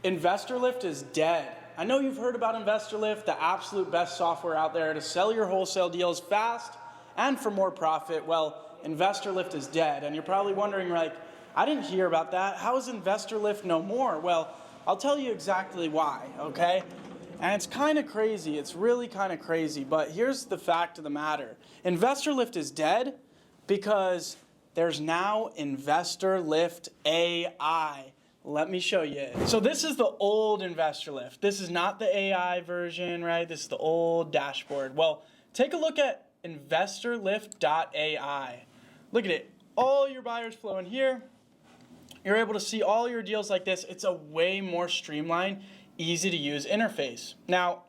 Investorlift is dead. I know you've heard about Investorlift, the absolute best software out there to sell your wholesale deals fast and for more profit. Well, Investorlift is dead. And you're probably wondering, like, I didn't hear about that. How is Investorlift no more? Well, I'll tell you exactly why, okay? And it's kind of crazy. It's really kind of crazy. But here's the fact of the matter. Investorlift is dead because there's now Investorlift AI. Let me show you it. So this is the old Investorlift. This is not the AI version, right? This is the old dashboard. Well, take a look at Investorlift.ai. Look at it. All your buyers flow in here. You're able to see all your deals like this. It's a way more streamlined, easy to use interface. Now,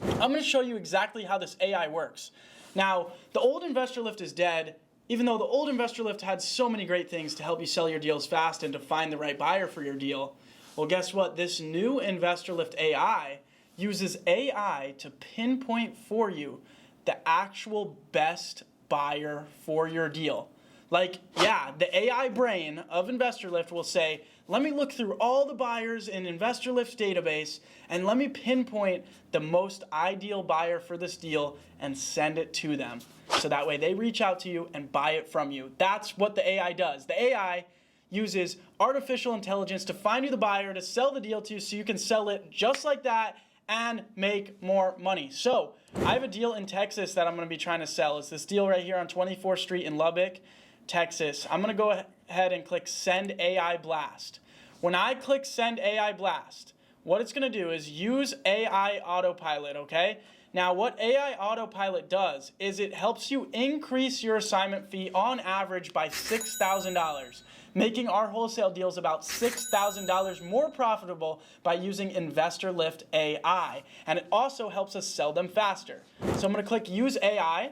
I'm going to show you exactly how this AI works. Now, the old Investorlift is dead. Even though the old Investorlift had so many great things to help you sell your deals fast and to find the right buyer for your deal, well, guess what? This new Investorlift AI uses AI to pinpoint for you the actual best buyer for your deal. Like, yeah, the AI brain of Investorlift will say, let me look through all the buyers in Investorlift's database and let me pinpoint the most ideal buyer for this deal and send it to them. So that way they reach out to you and buy it from you. That's what the AI does. The AI uses artificial intelligence to find you the buyer, to sell the deal to you so you can sell it just like that and make more money. So I have a deal in Texas that I'm going to be trying to sell. It's this deal right here on 24th Street in Lubbock, Texas. I'm going to go ahead and click Send AI Blast. When I click Send AI Blast, what it's going to do is use AI Autopilot, okay? Now, what AI Autopilot does is it helps you increase your assignment fee on average by $6,000, making our wholesale deals about $6,000 more profitable by using Investorlift AI. And it also helps us sell them faster. So I'm going to click Use AI.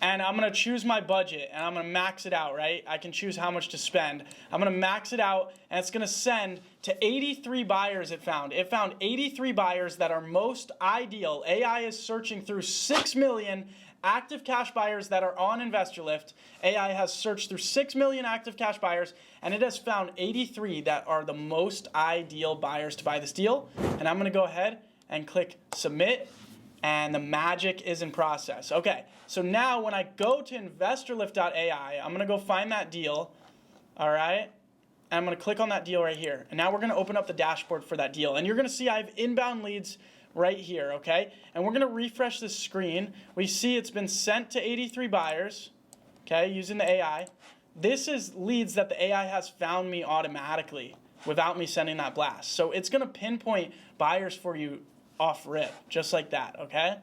And I'm going to choose my budget, and I'm going to max it out, right? I can choose how much to spend. I'm going to max it out, and it's going to send to 83 buyers it found. It found 83 buyers that are most ideal. AI is searching through 6 million active cash buyers that are on Investorlift. AI has searched through 6 million active cash buyers, and it has found 83 that are the most ideal buyers to buy this deal. And I'm going to go ahead and click Submit. And the magic is in process. Okay, so now when I go to Investorlift.ai, I'm going to go find that deal, all right? And I'm going to click on that deal right here. And now we're going to open up the dashboard for that deal. And you're going to see I have inbound leads right here, okay? And we're going to refresh this screen. We see it's been sent to 83 buyers, okay, using the AI. This is leads that the AI has found me automatically without me sending that blast. So it's going to pinpoint buyers for you off rip, just like that, okay?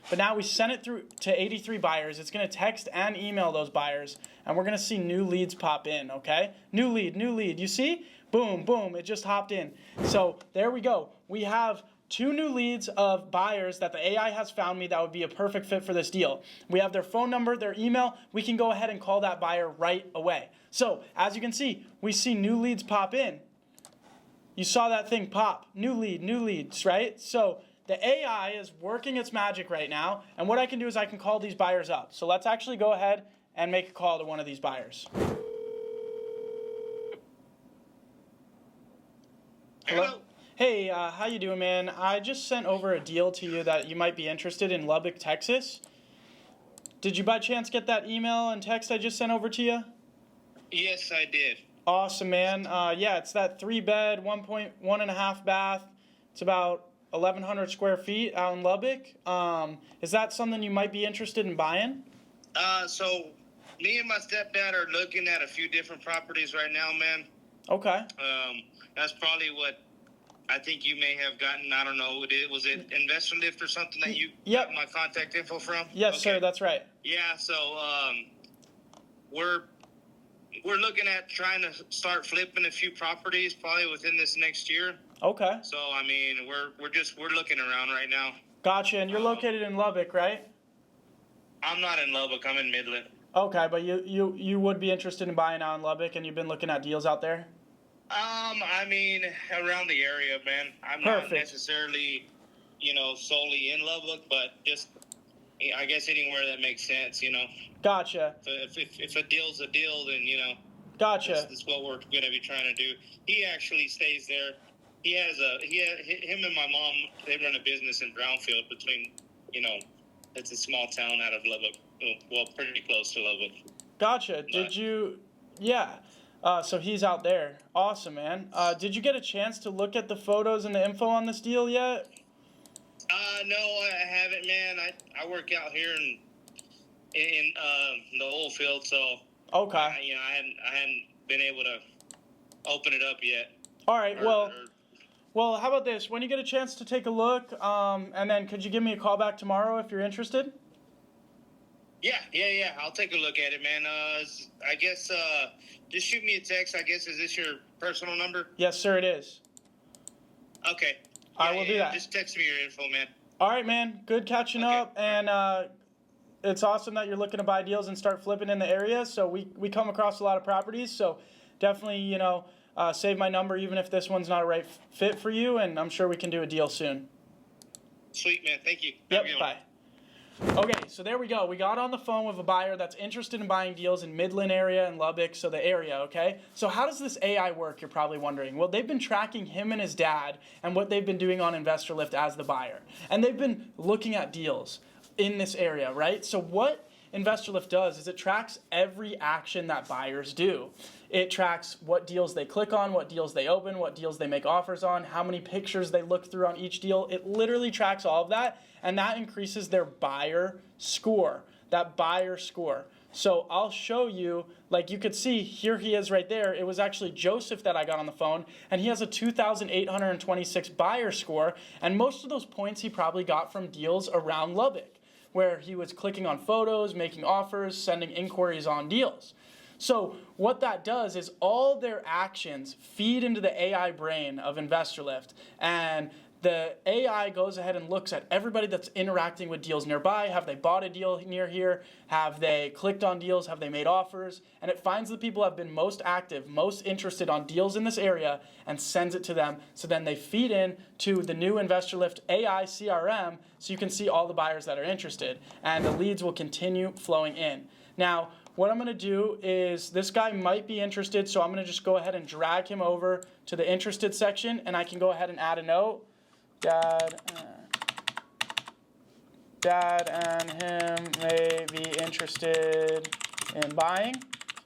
But now we sent it through to 83 buyers. It's going to text and email those buyers, and we're going to see new leads pop in, okay? New lead, new lead. You see? Boom, boom, it just hopped in. So there we go. We have 2 new leads of buyers that the AI has found me that would be a perfect fit for this deal. We have their phone number, their email. We can go ahead and call that buyer right away. So as you can see, we see new leads pop in. You saw that thing pop, new leads, right? So the AI is working its magic right now, and what I can do is I can call these buyers up. So let's actually go ahead and make a call to one of these buyers. Hello? Hey, how you doing, man? I just sent over a deal to you that you might be interested in Lubbock, Texas. Did you by chance get that email and text I just sent over to you? Yes, I did. Awesome, man. Yeah, it's that 3-bed, 1.5 bath. It's about 1,100 square feet out in Lubbock. Is that something you might be interested in buying? So me and my stepdad are looking at a few different properties right now, man. Okay. That's probably what I think you may have gotten. I don't know. Was it Investorlift or something that you got my contact info from? Yes, okay. Sir. That's right. Yeah. So we're looking at trying to start flipping a few properties probably within this next year. Okay. So I mean, we're looking around right now. Gotcha. And you're located in Lubbock, right? I'm not in Lubbock. I'm in Midland. Okay, but you would be interested in buying out in Lubbock, and you've been looking at deals out there? I mean, around the area, man. I'm not necessarily, solely in Lubbock, but just, I guess anywhere that makes sense, Gotcha. If a deal's a deal, then, Gotcha. This is what we're going to be trying to do. He actually stays there. Him and my mom, they run a business in Brownfield between, it's a small town out of Lubbock. Well, pretty close to Lubbock. Gotcha. Yeah. So he's out there. Awesome, man. Did you get a chance to look at the photos and the info on this deal yet? No, I haven't, man. I work out here in the oil field, so okay. I hadn't been able to open it up yet. All right. Well, how about this? When you get a chance to take a look, and then could you give me a call back tomorrow if you're interested? Yeah. I'll take a look at it, man. I guess just shoot me a text. I guess, is this your personal number? Yes, sir, it is. Okay. I will do that. Just text me your info, man. All right, man. Good catching up, and it's awesome that you're looking to buy deals and start flipping in the area. So we come across a lot of properties, so definitely, save my number even if this one's not a right fit for you, and I'm sure we can do a deal soon. Sweet, man. Thank you. Yep, bye. Okay, so there we go. We got on the phone with a buyer that's interested in buying deals in Midland area and Lubbock, so the area, okay? So how does this AI work, you're probably wondering? Well, they've been tracking him and his dad and what they've been doing on Investorlift as the buyer. And they've been looking at deals in this area, right? So what Investorlift does is it tracks every action that buyers do. It tracks what deals they click on, what deals they open, what deals they make offers on, how many pictures they look through on each deal. It literally tracks all of that, and that increases their buyer score, So I'll show you, like you could see, here he is right there. It was actually Joseph that I got on the phone, and he has a 2,826 buyer score, and most of those points he probably got from deals around Lubbock, where he was clicking on photos, making offers, sending inquiries on deals. So what that does is all their actions feed into the AI brain of Investorlift, and the AI goes ahead and looks at everybody that's interacting with deals nearby. Have they bought a deal near here? Have they clicked on deals? Have they made offers? And it finds the people who have been most active, most interested on deals in this area, and sends it to them. So then they feed in to the new Investorlift AI CRM, so you can see all the buyers that are interested, and the leads will continue flowing in. Now, what I'm going to do is, this guy might be interested, so I'm going to just go ahead and drag him over to the interested section, and I can go ahead and add a note. Dad and him may be interested in buying.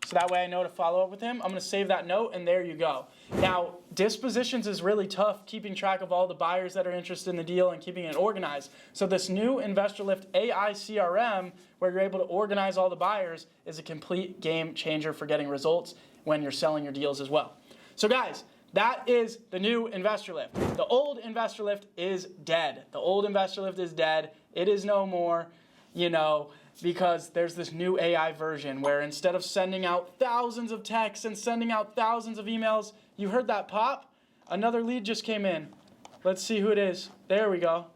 So that way I know to follow up with him. I'm going to save that note, and there you go. Now, dispositions is really tough, keeping track of all the buyers that are interested in the deal and keeping it organized. So this new Investorlift AI CRM, where you're able to organize all the buyers, is a complete game changer for getting results when you're selling your deals as well. So guys, that is the new Investorlift. The old Investorlift is dead. The old Investorlift is dead. It is no more, because there's this new AI version where instead of sending out thousands of texts and sending out thousands of emails, you heard that pop? Another lead just came in. Let's see who it is. There we go.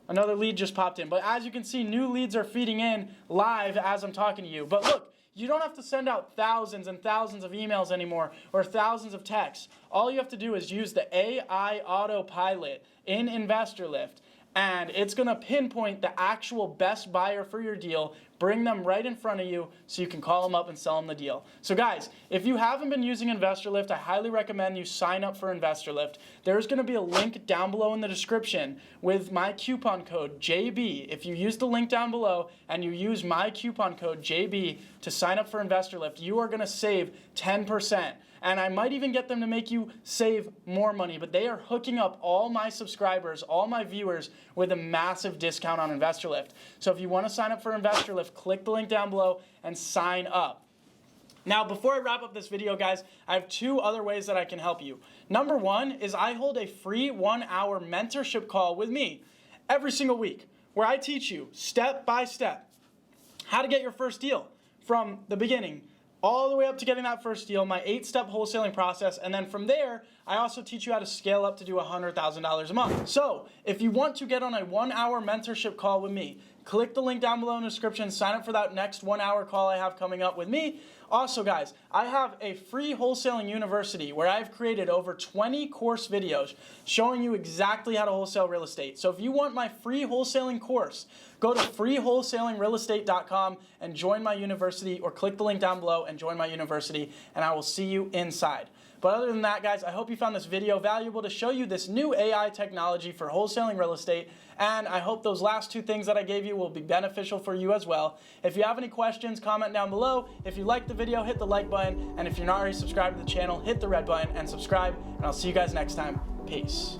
Another lead just popped in. But as you can see, new leads are feeding in live as I'm talking to you. But look, you don't have to send out thousands and thousands of emails anymore or thousands of texts. All you have to do is use the AI autopilot in Investorlift, and it's going to pinpoint the actual best buyer for your deal, bring them right in front of you so you can call them up and sell them the deal. So guys, if you haven't been using Investorlift, I highly recommend you sign up for Investorlift. There's going to be a link down below in the description with my coupon code JB. If you use the link down below and you use my coupon code JB to sign up for Investorlift, you are going to save 10%. And I might even get them to make you save more money, but they are hooking up all my subscribers, all my viewers, with a massive discount on Investorlift. So if you want to sign up for Investorlift, click the link down below and sign up. Now, before I wrap up this video, guys, I have two other ways that I can help you. Number one is I hold a free 1-hour mentorship call with me every single week, where I teach you step by step how to get your first deal from the beginning all the way up to getting that first deal, my 8-step wholesaling process, and then from there, I also teach you how to scale up to do $100,000 a month. So, if you want to get on a 1-hour mentorship call with me, click the link down below in the description, sign up for that next 1-hour call I have coming up with me. Also, guys, I have a free wholesaling university where I've created over 20 course videos showing you exactly how to wholesale real estate. So if you want my free wholesaling course, go to freewholesalingrealestate.com and join my university, or click the link down below and join my university, and I will see you inside. But other than that, guys, I hope you found this video valuable to show you this new AI technology for wholesaling real estate, and I hope those last two things that I gave you will be beneficial for you as well. If you have any questions, comment down below. If you liked the video, hit the like button, and if you're not already subscribed to the channel, hit the red button and subscribe, and I'll see you guys next time. Peace.